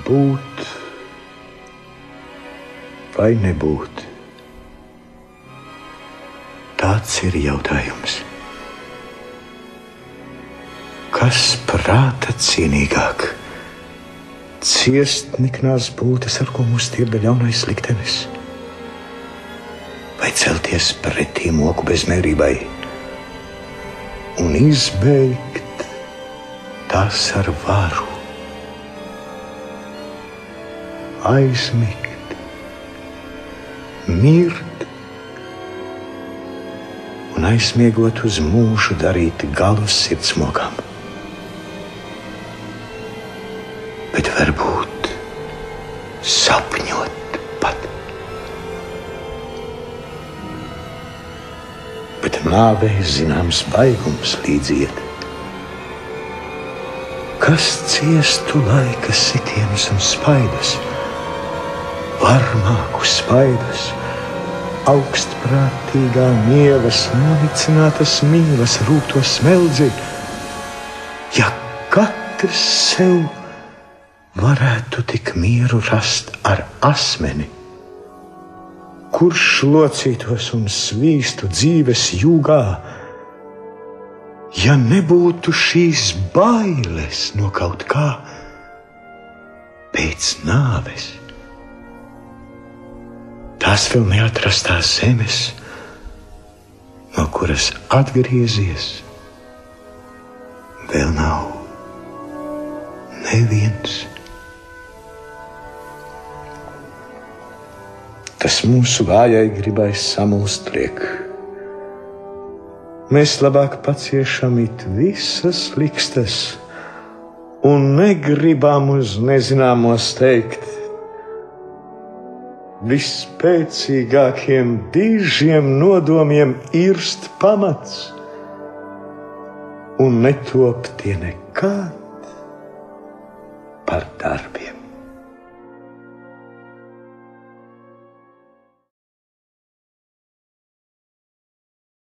Būt vai nebūt? Tāds ir jautājums. Kas prāta cienīgāk? Ciest niknās būtnes, ar ko mūs tirda ļaunais liktenis? Vai celties pretī moku bezmērībai un izbeigt tās ar varu? Aizmigt, mirt un aizmiegot uz mūžu darīt galus sirdsmokām. Bet varbūt sapņot pat. Bet nāvei zināms baigums līdziet. Kas ciestu laika sitienus un spaidus, varmāku spaidus, augstprātīgā nievas, nonicinātas mīlas, rūto smeldzi, ja katrs sev varētu tik mieru rast ar asmeni, kurš locītos un svīstu dzīves jūgā, ja nebūtu šīs bailes no kaut kā pēc nāves. Tās vēl neatrastās zemes, no kuras atgriezies, vēl nav neviens. Tas mūsu vājai gribai samulst liek. Mēs labāk paciešam it visas likstas un negribam uz nezināmo steigt. Vispēcīgākiem dižiem nodomiem irst pamats un netop tie nekad par darbiem.